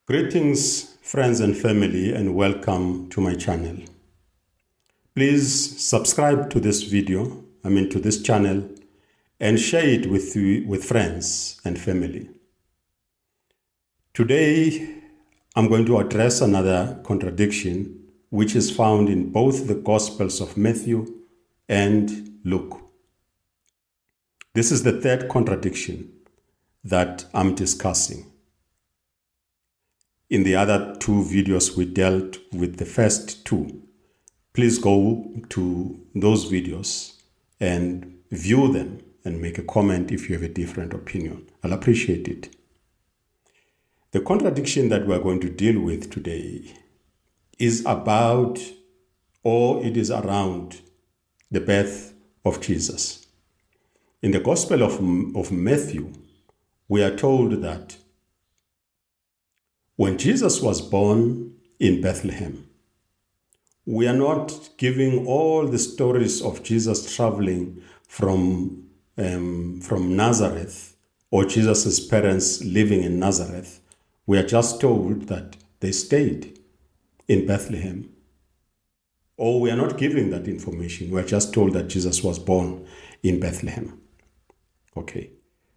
Greetings, friends and family, and welcome to my channel. Please subscribe to this to this channel, and share it with friends and family. Today, I'm going to address another contradiction which is found in both the Gospels of Matthew and Luke. This is the third contradiction that I'm discussing. In the other two videos, we dealt with the first two. Please go to those videos and view them and make a comment if you have a different opinion. I'll appreciate it. The contradiction that we're going to deal with today is about, or it is around, the birth of Jesus. In the Gospel of Matthew, we are told that when Jesus was born in Bethlehem, we are not giving all the stories of Jesus traveling from Nazareth or Jesus' parents living in Nazareth. We are just told that they stayed in Bethlehem. Or we are not giving that information. We are just told that Jesus was born in Bethlehem. Okay.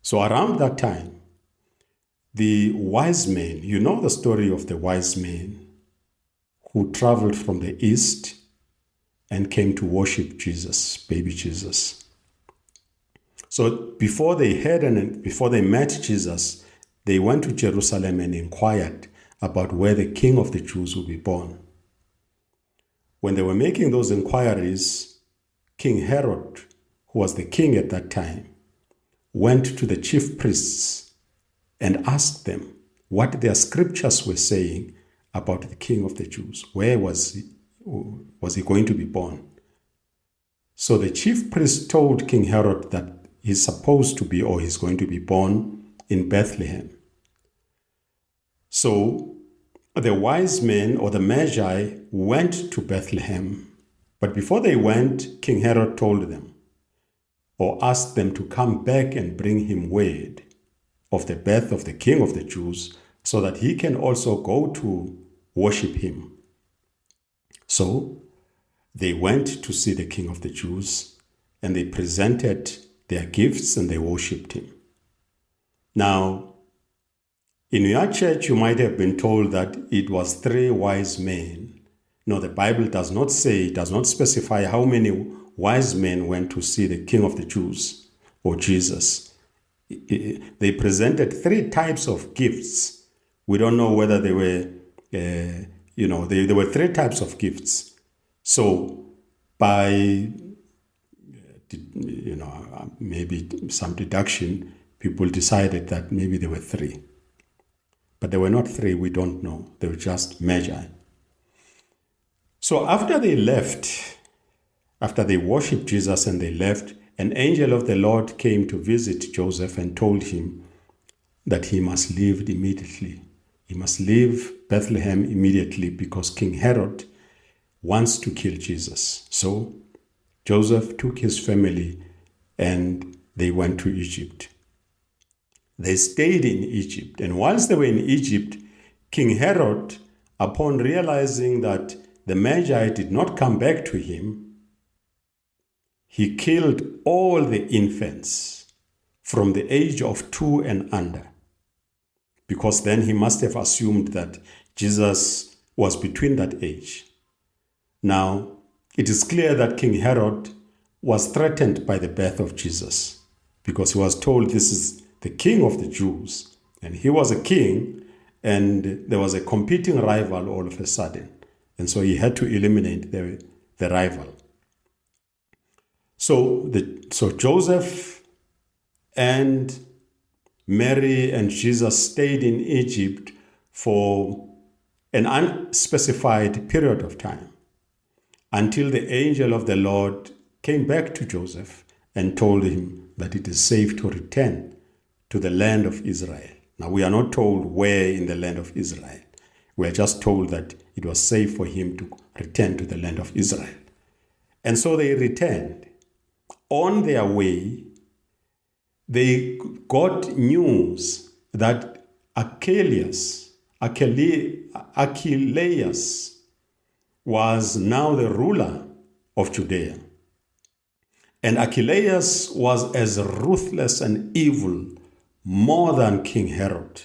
So around that time, the wise men, you know the story of the wise men who traveled from the east and came to worship Jesus, baby Jesus. So before they heard and before they met Jesus, they went to Jerusalem and inquired about where the King of the Jews would be born. When they were making those inquiries, King Herod, who was the king at that time, went to the chief priests and asked them what their scriptures were saying about the King of the Jews. Where was he going to be born? So the chief priest told King Herod that he's supposed to be, or he's going to be born in Bethlehem. So the wise men, or the Magi, went to Bethlehem. But before they went, King Herod told them, or asked them to come back and bring him word of the birth of the King of the Jews, so that he can also go to worship him. So they went to see the King of the Jews, and they presented their gifts and they worshipped him. Now, in your church, you might have been told that it was 3 wise men. No, the Bible does not say, it does not specify how many wise men went to see the King of the Jews or Jesus. They presented 3 types of gifts. We don't know whether they were, there were 3 types of gifts. So by, maybe some deduction, people decided that maybe there were 3. But there were not 3, we don't know. They were just Magi. So after they left, after they worshipped Jesus and they left, an angel of the Lord came to visit Joseph and told him that he must leave immediately. He must leave Bethlehem immediately because King Herod wants to kill Jesus. So Joseph took his family and they went to Egypt. They stayed in Egypt. And whilst they were in Egypt, King Herod, upon realizing that the Magi did not come back to him, he killed all the infants from the age of 2 and under, because then he must have assumed that Jesus was between that age. Now, it is clear that King Herod was threatened by the birth of Jesus, because he was told this is the King of the Jews, and he was a king, and there was a competing rival all of a sudden, and so he had to eliminate the rival. So Joseph and Mary and Jesus stayed in Egypt for an unspecified period of time until the angel of the Lord came back to Joseph and told him that it is safe to return to the land of Israel. Now, we are not told where in the land of Israel. We are just told that it was safe for him to return to the land of Israel. And so they returned. On their way, they got news that Archelaus, Archelaus was now the ruler of Judea. And Archelaus was as ruthless and evil more than King Herod.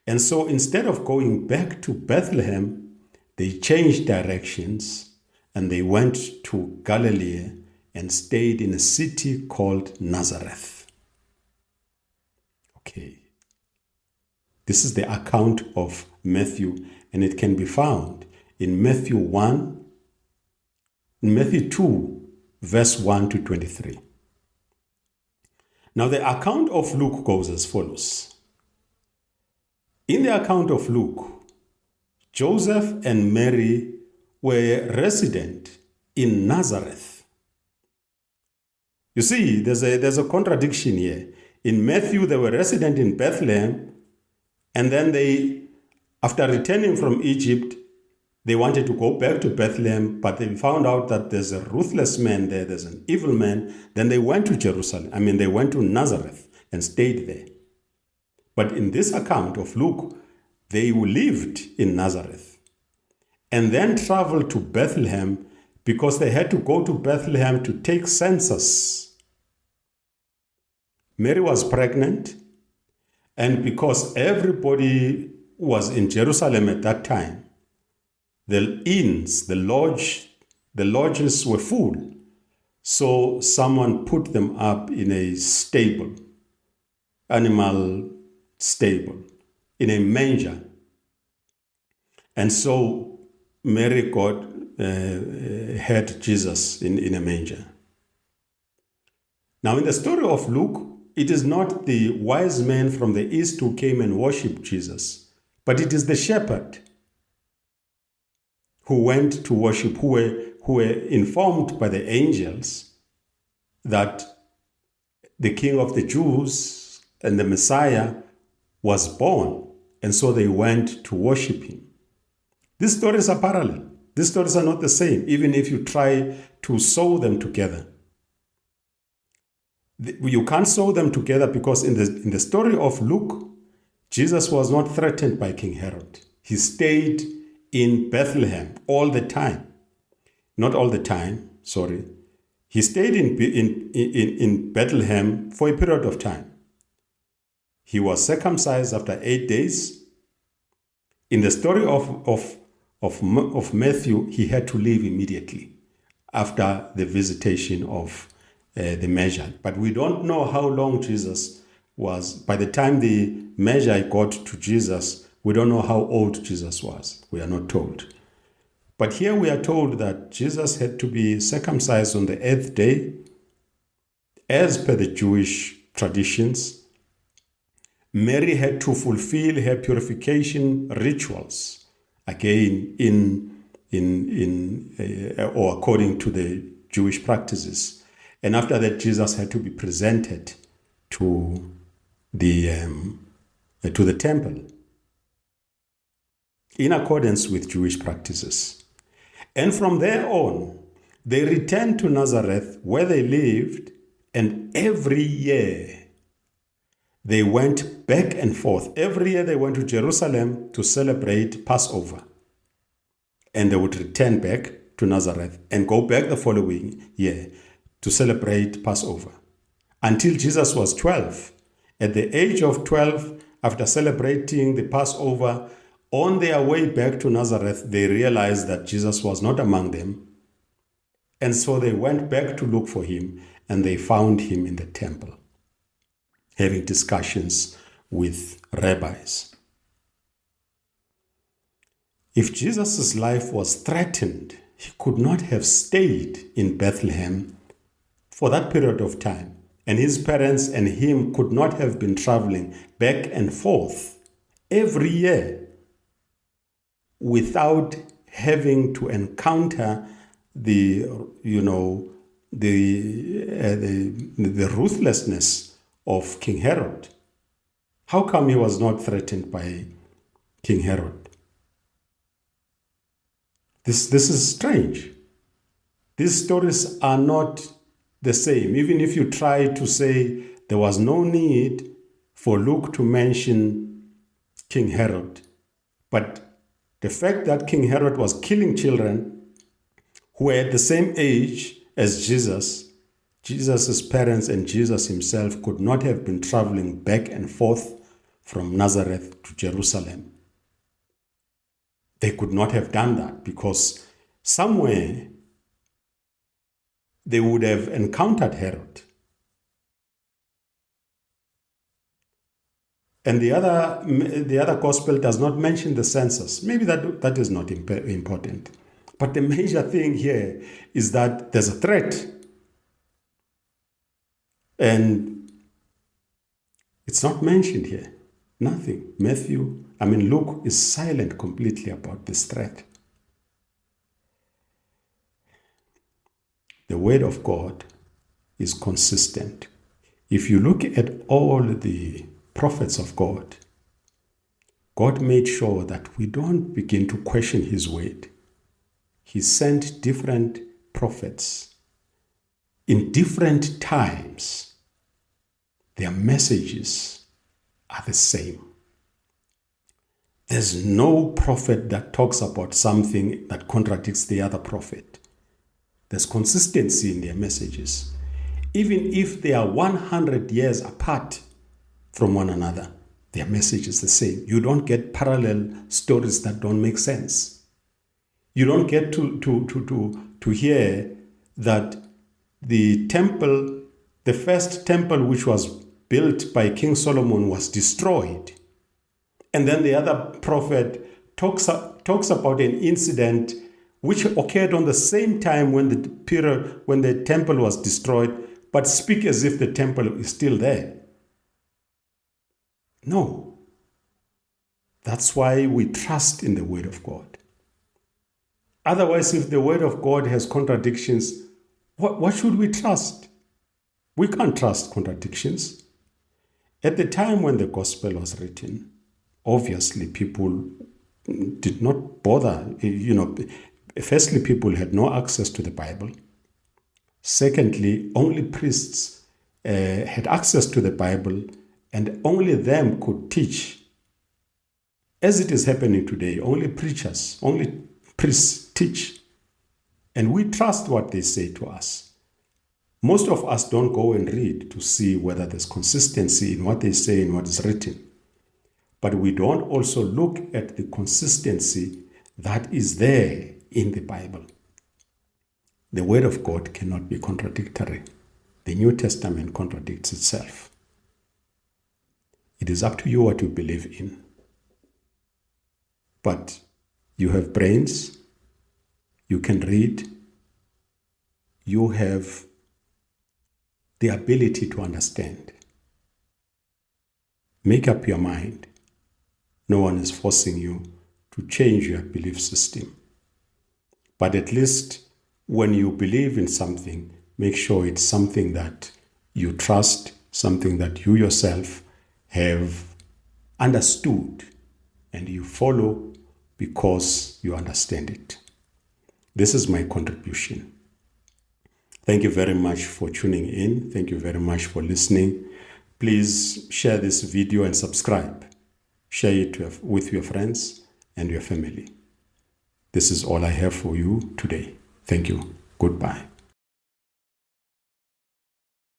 And so instead of going back to Bethlehem, they changed directions and they went to Galilee and stayed in a city called Nazareth. Okay. This is the account of Matthew, and it can be found in Matthew 2, verse 1 to 23. Now the account of Luke goes as follows. In the account of Luke, Joseph and Mary were resident in Nazareth. You see, there's a contradiction here. In Matthew, they were resident in Bethlehem, and then after returning from Egypt, they wanted to go back to Bethlehem, but they found out that there's a ruthless man there, there's an evil man. Then they went to they went to Nazareth and stayed there. But in this account of Luke, they lived in Nazareth and then traveled to Bethlehem because they had to go to Bethlehem to take census. Mary was pregnant, and because everybody was in Jerusalem at that time, the inns, the lodges were full. So someone put them up in a stable, animal stable, in a manger. And so Mary had Jesus in a manger. Now in the story of Luke, it is not the wise men from the east who came and worshipped Jesus, but it is the shepherd who went to worship, who were informed by the angels that the King of the Jews and the Messiah was born, and so they went to worship him. These stories are parallel. These stories are not the same, even if you try to sew them together. You can't sew them together because in the story of Luke, Jesus was not threatened by King Herod. He stayed in Bethlehem all the time. Not all the time, sorry. He stayed in Bethlehem for a period of time. He was circumcised after 8 days. In the story of Matthew, he had to leave immediately after the visitation of the Magi. But we don't know how long Jesus was. By the time the Magi got to Jesus, we don't know how old Jesus was. We are not told. But here we are told that Jesus had to be circumcised on the 8th day, as per the Jewish traditions. Mary had to fulfill her purification rituals, again or according to the Jewish practices. And after that, Jesus had to be presented to the temple in accordance with Jewish practices. And from there on, they returned to Nazareth where they lived, and every year they went back and forth. Every year they went to Jerusalem to celebrate Passover. And they would return back to Nazareth and go back the following year to celebrate Passover. Until Jesus was 12. At the age of 12, after celebrating the Passover, on their way back to Nazareth, they realized that Jesus was not among them. And so they went back to look for him, and they found him in the temple, having discussions with rabbis. If Jesus' life was threatened, he could not have stayed in Bethlehem for that period of time. And his parents and him could not have been traveling back and forth every year without having to encounter the ruthlessness of King Herod. How come he was not threatened by King Herod? This is strange. These stories are not the same. Even if you try to say there was no need for Luke to mention King Herod, But the fact that King Herod was killing children who were at the same age as Jesus, Jesus' parents and Jesus himself could not have been traveling back and forth from Nazareth to Jerusalem. They could not have done that because somewhere they would have encountered Herod. And the other gospel does not mention the census. Maybe that is not important. But the major thing here is that there's a threat. And it's not mentioned here. Nothing. Luke is silent completely about this threat. The word of God is consistent. If you look at all the prophets of God, God made sure that we don't begin to question his word. He sent different prophets in different times. Their messages are the same. There's no prophet that talks about something that contradicts the other prophet. There's consistency in their messages. Even if they are 100 years apart from one another, their message is the same. You don't get parallel stories that don't make sense. You don't get to hear that the temple, the first temple which was built by King Solomon, was destroyed. And then the other prophet talks about an incident which occurred on the same time when the temple was destroyed, but speak as if the temple is still there. No. That's why we trust in the word of God. Otherwise, if the word of God has contradictions, what should we trust? We can't trust contradictions. At the time when the gospel was written, obviously people did not bother. Firstly, people had no access to the Bible. Secondly, only priests had access to the Bible, and only them could teach. As it is happening today, only preachers, only priests teach. And we trust what they say to us. Most of us don't go and read to see whether there's consistency in what they say and what is written. But we don't also look at the consistency that is there in the Bible. The word of God cannot be contradictory. The New Testament contradicts itself. It is up to you what you believe in. But you have brains, you can read, you have the ability to understand. Make up your mind. No one is forcing you to change your belief system. But at least when you believe in something, make sure it's something that you trust, something that you yourself have understood and you follow because you understand it. This is my contribution. Thank you very much for tuning in. Thank you very much for listening. Please share this video and subscribe. Share it with your friends and your family. This is all I have for you today. Thank you. Goodbye.